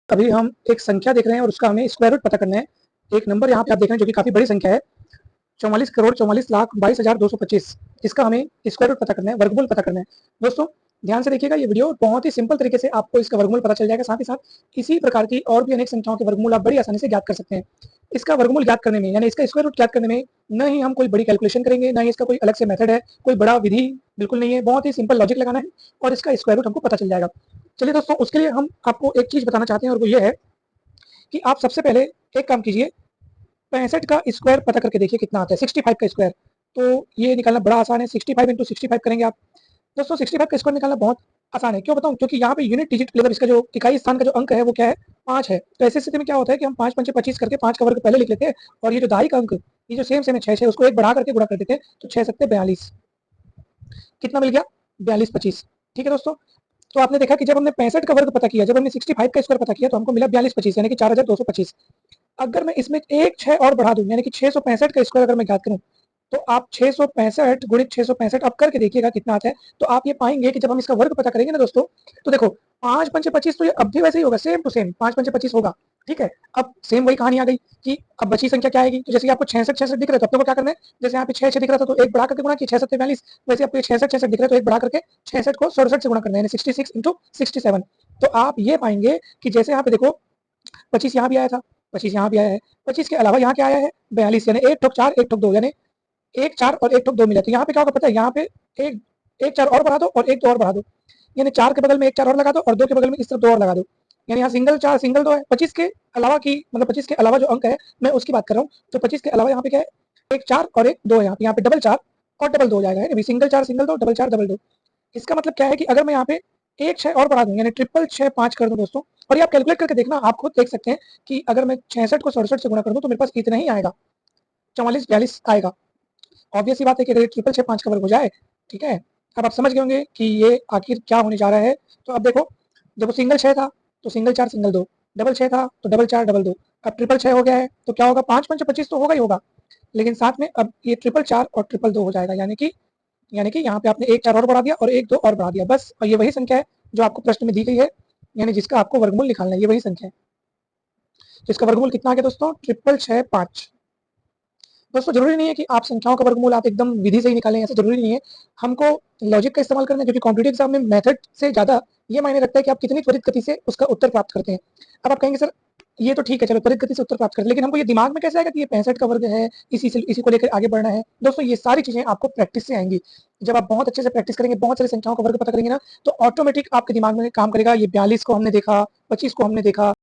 अभी हम एक संख्या देख रहे हैं और उसका हमें स्क्वायर रूट पता करना है। एक नंबर यहाँ पे आप देख रहे हैं जो कि काफी बड़ी संख्या है, 44,44,22,225। इसका हमें स्क्वायर रूट पता करना है, वर्गमूल पता करना है। दोस्तों ध्यान से देखिएगा, ये वीडियो बहुत ही सिंपल तरीके से आपको इसका वर्गमूल पता चल जाएगा। साथ ही साथ इसी प्रकार की और भी अनेक संख्याओं के वर्गमूल आप बड़ी आसानी से ज्ञात कर सकते हैं। इसका वर्गमूल ज्ञात करने में, यानी इसका स्क्वायर रूट ज्ञात करने में न ही हम कोई बड़ी कैलकुलेशन करेंगे, न ही इसका कोई अलग से मेथड है, कोई बड़ा विधि बिल्कुल नहीं है। बहुत ही सिंपल लॉजिक लगाना है और इसका स्क्वायर रूट हमको पता चल जाएगा। चलिए दोस्तों, उसके लिए हम आपको एक चीज बताना चाहते हैं और वो ये है कि आप सबसे पहले एक काम कीजिए, 65 का स्क्वायर पता करके देखिए कितना आता है। 65 का स्क्वायर तो ये निकालना बड़ा आसान है। 65 इंटू 65 करेंगे आप। दोस्तों 65 का स्क्वायर निकालना बहुत आसान है, क्यों बताऊं? क्योंकि यहाँ पे यूनिट डिजिट मतलब इसका जो इकाई स्थान का जो अंक है वो क्या है, 5 है। तो ऐसी स्थिति में क्या होता है कि हम 5 पंचे 25 करके 5 का वर्ग पहले लिख लेते हैं और ये जो दहाई का अंक, ये जो सेम है 6 उसको एक बढ़ा करके गुणा कर देते हैं। तो 6 सत्ते 42, कितना मिल गया? 42 25। ठीक है दोस्तों, तो आपने देखा कि जब हमने 65 का वर्ग पता किया, जब हमने 65 का स्क्वायर पता किया तो हमको मिला 42 25, यानी कि 4225। अगर मैं इसमें एक 6 और बढ़ा दूं, यानी कि 665 का स्क्वायर अगर मैं ज्ञात करूं, तो आप 665 गुणित 665 अब करके देखिएगा कितना आता है। तो आप ये पाएंगे कि जब हम इसका वर्ग पता करेंगे ना दोस्तों, तो देखो 5 पंचे 25, तो ये अब भी वैसे ही होगा, सेम टू सेम 5 पंचे 25 होगा। ठीक है, अब सेम वही कहानी आ गई कि अब बची संख्या क्या आएगी। तो जैसे आपको 66 66 दिख रहा है, तो आपको क्या करना है, जैसे यहाँ पे 6 6 दिख रहा था तो एक बढ़ा करके गुणा किया, 6 7 42। वैसे आपको 66 66 दिख रहा है तो एक बढ़ा करके 66 को 67 से गुणा करना है, यानी 66 इंटू 67। तो आप ये पाएंगे कि जैसे यहाँ पे देखो 25 यहाँ भी आया था, 25 यहाँ भी आया है, 25 के अलावा यहाँ क्या आया है, 42, यानी एक ठोक 4 एक ठोक 2, यानी एक 4 और एक ठोक 2 मिला। तो यहाँ पे क्या होगा पता है, यहाँ पे एक एक 4 और बढ़ा दो और एक 2 और बढ़ा दो, यानी 4 के बगल में एक 4 और लगा दो और 2 के बगल में इस तरफ 2 और लगा दो, यानी यहाँ सिंगल 4 सिंगल 2 है। 25 के अलावा की मतलब 25 के अलावा जो अंक है मैं उसकी बात कर रहा हूँ। तो 25 के अलावा यहाँ पे क्या है, एक 4 और एक 2 है, यहाँ पे डबल 4 और डबल 2 हो जाएगा, यानी सिंगल 4 सिंगल 2 डबल 4 डबल 2। इसका मतलब क्या है कि अगर मैं यहाँ पे एक 6 और बढ़ा दूं, यानी ट्रिपल 6 5 कर दूं दोस्तों, और ये आप कैलकुलेट करके देखना, आप खुद देख सकते हैं कि अगर मैं 66 को 67 से गुणा कर दूं तो मेरे पास इतना ही आएगा, 44 42 आएगा। ऑब्वियस सी बात है कि अगर ये ट्रिपल 6 5 का वर्ग हो जाए, ठीक है, अब आप समझ गए होंगे कि ये आखिर क्या होने जा रहा है। तो अब देखो, जब वो सिंगल 6 था तो सिंगल 4 सिंगल 2, डबल 6 था तो डबल 4 डबल 2, अब ट्रिपल 6 हो गया है तो क्या होगा, 5 5 25 तो होगा ही होगा, लेकिन साथ में अब ये ट्रिपल 4 और ट्रिपल 2 हो जाएगा, यानी कि यहाँ पे आपने एक 4 और बढ़ा दिया और एक 2 और बढ़ा दिया, बस। और ये वही संख्या है जो आपको प्रश्न में दी गई है, यानी जिसका आपको वर्गमूल निकालना है, ये वही संख्या है। तो इसका वर्गमूल कितना आ गया दोस्तों, 655। दोस्तों जरूरी नहीं है कि आप संख्याओं का वर्गमूल आप एकदम विधि से ही निकालें, ऐसा जरूरी नहीं है। हमको लॉजिक का इस्तेमाल करना है, क्योंकि कॉम्पिटिटिव एग्जाम में मेथड से ज्यादा ये मायने रखता है कि आप कितनी त्वरित गति से उसका उत्तर प्राप्त करते हैं। अब आप कहेंगे सर ये तो ठीक है, चलो त्वरित गति से उत्तर प्राप्त करते हैं, लेकिन हमको ये दिमाग में कैसे आएगा कि ये 65 का वर्ग है, इसी को लेकर आगे बढ़ना है। दोस्तों ये सारी चीजें आपको प्रैक्टिस से आएंगी। जब आप बहुत अच्छे से प्रैक्टिस करेंगे, बहुत सारी संख्याओं का वर्ग पता करेंगे ना, तो ऑटोमेटिक आपके दिमाग में काम करेगा। ये 42 को हमने देखा, 25 को हमने देखा,